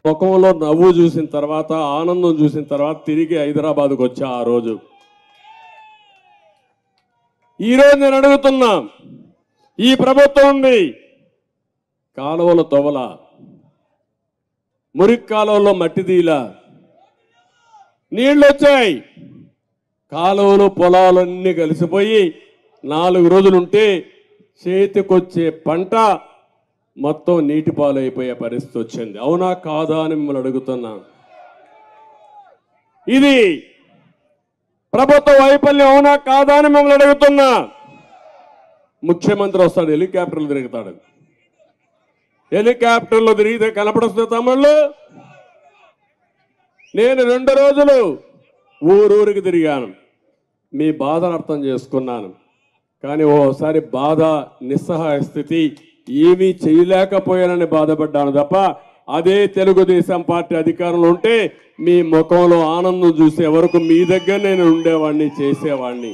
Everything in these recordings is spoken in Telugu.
ముఖంలో నవ్వు చూసిన తర్వాత, ఆనందం చూసిన తర్వాత తిరిగి హైదరాబాద్కు వచ్చా. ఆ రోజు ఈరోజు నేను అడుగుతున్నా, ఈ ప్రభుత్వం ఉంది, కాలువల తొవల, మురికి కాలువలో మట్టి తీల, నీళ్ళు వచ్చాయి, కాలువలు పొలాలన్నీ కలిసిపోయి 4 రోజులుంటే చేతికొచ్చే పంట మొత్తం నీటి పాలైపోయే పరిస్థితి వచ్చింది. అవునా కాదా అని మిమ్మల్ని అడుగుతున్నా. ఇది ప్రభుత్వ వైఫల్యం అవునా కాదా అని మిమ్మల్ని అడుగుతున్నా. ముఖ్యమంత్రి వస్తాడు, హెలికాప్టర్లు తిరుగుతాడు. హెలికాప్టర్లో తిరిగితే కనపడుతుంది తమ్ముళ్ళు. నేను 2 రోజులు ఊరూరికి తిరిగాను, మీ బాధను అర్థం చేసుకున్నాను. కానీ ఓసారి బాధ, నిస్సహాయ స్థితి, ఏమీ చేయలేకపోయానని బాధపడ్డాను తప్ప, అదే తెలుగుదేశం పార్టీ అధికారంలో ఉంటే మీ ముఖంలో ఆనందం చూసే వరకు మీ దగ్గర నేను ఉండేవాడిని, చేసేవాడిని.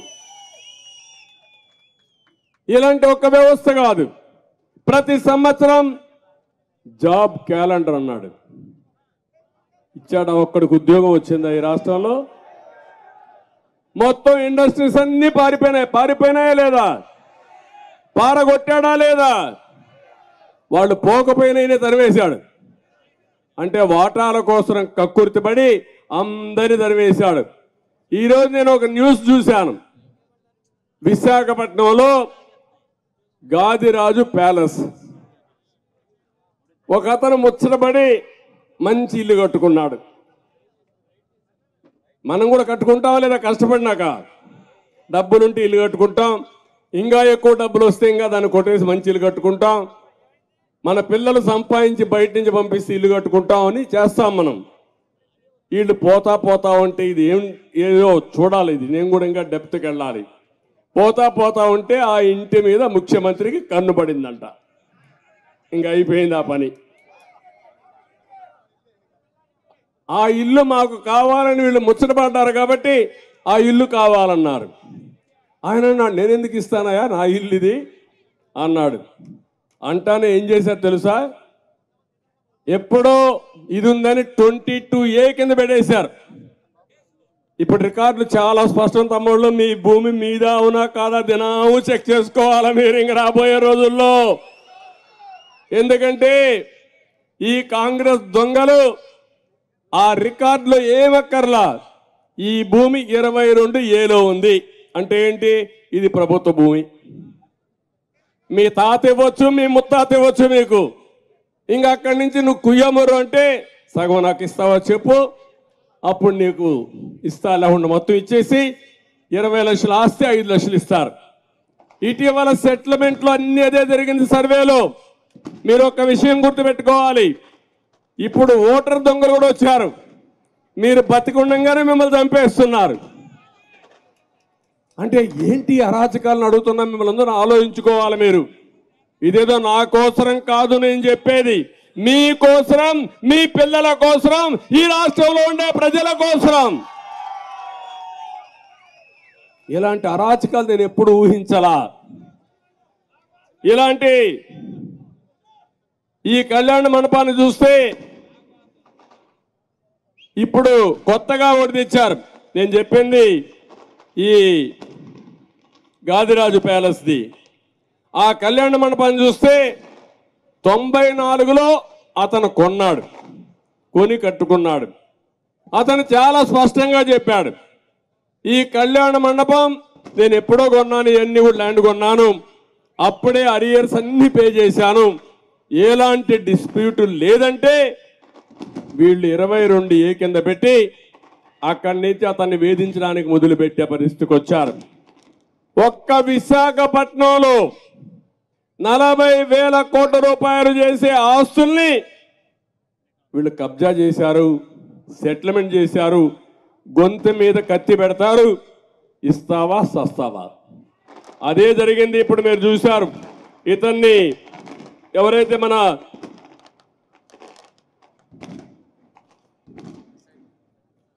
ఇలాంటి ఒక వ్యవస్థ కాదు. ప్రతి సంవత్సరం జాబ్ క్యాలెండర్ అన్నాడు, ఇచ్చాడా? ఒక్కడికి ఉద్యోగం వచ్చిందా ఈ రాష్ట్రంలో? మొత్తం ఇండస్ట్రీస్ అన్ని పారిపోయినాయా లేదా? పారగొట్టాడా లేదా? వాళ్ళు పోకపోయినా తరివేశాడు. అంటే వాటాల కోసం కక్కుర్తిపడి అందరినీ తరివేశాడు. ఈరోజు నేను ఒక న్యూస్ చూశాను, విశాఖపట్నంలో గాదిరాజు ప్యాలెస్, ఒక అతను ముచ్చటపడి మంచి ఇల్లు కట్టుకున్నాడు. మనం కూడా కట్టుకుంటామా లేదా? కష్టపడినాక డబ్బులుంటే ఇల్లు కట్టుకుంటాం, ఇంకా ఎక్కువ డబ్బులు వస్తే ఇంకా దాన్ని కొట్టేసి మంచి ఇల్లు కట్టుకుంటాం. మన పిల్లలు సంపాదించి బయట నుంచి పంపిస్తే ఇల్లు కట్టుకుంటామని చేస్తాం మనం. వీళ్ళు పోతా ఉంటే ఇది ఏదో చూడాలి, ఇది నేను కూడా ఇంకా డెప్త్కి వెళ్ళాలి. పోతా ఉంటే ఆ ఇంటి మీద ముఖ్యమంత్రికి కన్ను పడిందంట. ఇంకా అయిపోయింది ఆ పని. ఆ ఇల్లు మాకు కావాలని వీళ్ళు ముచ్చటపడ్డారు కాబట్టి ఆ ఇల్లు కావాలన్నారు. ఆయన అన్నాడు, నేను ఎందుకు ఇస్తానయా, నా ఇల్లు ఇది అన్నాడు. అంటానే ఏం చేశారు తెలుసా? ఎప్పుడో ఇది ఉందని 22A కింద పెట్టేశారు. ఇప్పుడు రికార్డులు చాలా స్పష్టం తమ్ముళ్ళు. మీ భూమి మీద అవునా కాదా దినాము చెక్ చేసుకోవాలా మీరు ఇంక రాబోయే రోజుల్లో. ఎందుకంటే ఈ కాంగ్రెస్ దొంగలు ఆ రికార్డులో ఏమక్కర్లా, ఈ భూమి 22Aలో ఉంది అంటే ఏంటి? ఇది ప్రభుత్వ భూమి. మీ తాత ఇవ్వచ్చు, మీ ముత్తాత ఇవ్వచ్చు మీకు. ఇంకా అక్కడి నుంచి నువ్వు కుయ్యమరు అంటే సగం నాకు ఇస్తావా చెప్పు, అప్పుడు నీకు ఇస్తా. లేకుండా మొత్తం ఇచ్చేసి 20 లక్షల ఆస్తి 5 లక్షలు ఇస్తారు. ఇటీవల సెటిల్మెంట్లో అన్ని అదే జరిగింది సర్వేలో. మీరు ఒక విషయం గుర్తుపెట్టుకోవాలి, ఇప్పుడు ఓటర్ దొంగలు కూడా వచ్చారు. మీరు బతికుండగానే మిమ్మల్ని చంపేస్తున్నారు. అంటే ఏంటి అరాచకాలను అడుగుతున్నా మిమ్మల్ని అందరూ ఆలోచించుకోవాలి మీరు. ఇదేదో నా కోసరం కాదు నేను చెప్పేది, మీ కోసరం, మీ పిల్లల కోసరం, ఈ రాష్ట్రంలో ఉండే ప్రజల కోసరం. ఇలాంటి అరాచకాలు నేను ఎప్పుడు ఊహించలా. ఇలాంటి ఈ కళ్యాణ మండపాన్ని చూస్తే ఇప్పుడు కొత్తగా ఒకటి తెచ్చారు. నేను చెప్పింది ఈ గాదిరాజు ప్యాలెస్ది. ఆ కళ్యాణ మండపాన్ని చూస్తే 94లో అతను కొన్నాడు, కొని కట్టుకున్నాడు. అతను చాలా స్పష్టంగా చెప్పాడు, ఈ కళ్యాణ మండపం నేను ఎప్పుడో కొన్నాను, ఇవన్నీ కూడా ల్యాండ్ కొన్నాను, అప్పుడే అరియర్స్ అన్ని పే చేశాను, ఎలాంటి డిస్ప్యూట్ లేదంటే వీళ్ళు 22A కింద పెట్టి అక్కడి నుంచి అతన్ని వేధించడానికి మొదలుపెట్టే పరిస్థితికి వచ్చారు. ఒక్క విశాఖపట్నంలో 40,000 కోట్ల రూపాయలు చేసే ఆస్తుల్ని వీళ్ళు కబ్జా చేశారు, సెటిల్మెంట్ చేశారు. గొంతు మీద కత్తి పెడతారు, ఇస్తావా సస్తావా. అదే జరిగింది. ఇప్పుడు మీరు చూశారు, ఇతన్ని ఎవరైతే మన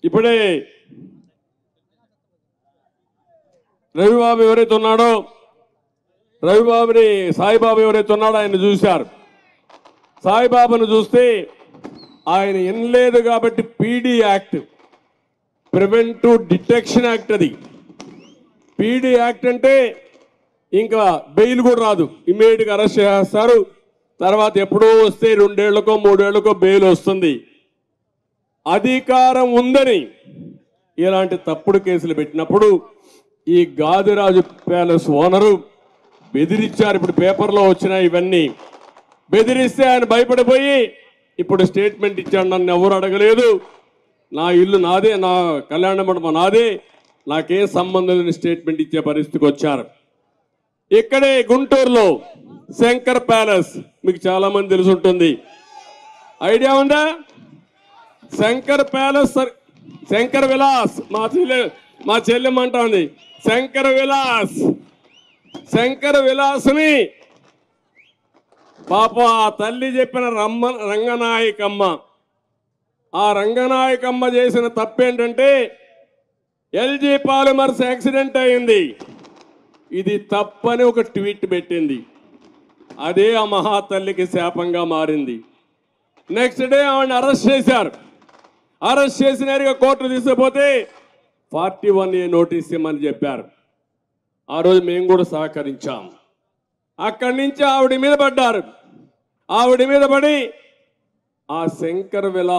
ఇప్పుడే రవిబాబు ఎవరైతే ఉన్నాడో, రవిబాబుని సాయిబాబు ఎవరైతే ఉన్నాడో ఆయన చూశారు. సాయిబాబును చూస్తే ఆయన వినలేదు కాబట్టి PD act, preventive detection act, అది పీడీ యాక్ట్ అంటే ఇంకా బెయిల్ కూడా రాదు, ఇమీడియట్గా అరెస్ట్ చేస్తారు. తర్వాత ఎప్పుడో వస్తే 2 ఏళ్లకో 3 ఏళ్లకో బెయిల్ వస్తుంది. అధికారం ఉందని ఇలాంటి తప్పుడు కేసులు పెట్టినప్పుడు ఈ గాదిరాజు ప్యాలెస్ ఓనరు బెదిరించారు. ఇప్పుడు పేపర్లో వచ్చినాయి ఇవన్నీ. బెదిరిస్తే ఆయన భయపడిపోయి ఇప్పుడు స్టేట్మెంట్ ఇచ్చాడు. నన్ను ఎవరు అడగలేదు, నా ఇల్లు నాదే, నా కళ్యాణ మండపం నాదే, నాకేం సంబంధం లేని స్టేట్మెంట్ ఇచ్చే పరిస్థితికి వచ్చారు. ఇక్కడే గుంటూరులో శంకర్ ప్యాలెస్ మీకు చాలా మంది తెలిసి ఉంటుంది, ఐడియా ఉందా? శంకర్ ప్యాలెస్, శంకర్ విలాస్, మా చెల్లెమ్మంటుంది శంకర్ విలాస్. శంకర్ విలాస్ని పాప ఆ తల్లి చెప్పిన రంగనాయకమ్మ, ఆ రంగనాయకమ్మ చేసిన తప్పేంటంటే ఎల్జీ పాలిమర్స్ యాక్సిడెంట్ అయింది, ఇది తప్పని ఒక ట్వీట్ పెట్టింది. అదే ఆ మహాతల్లికి శాపంగా మారింది. నెక్స్ట్ డే ఆవిడని అరెస్ట్ చేశారు. అరెస్ట్ చేసినారుగా కోర్టు తీసుకుపోతే 41A నోటీస్ ఇమ్మని చెప్పారు. ఆ రోజు మేము కూడా సహకరించాం. అక్కడి నుంచి ఆవిడ మీద పడ్డారు. ఆవిడ మీద పడి ఆ శంకర్ విలాస్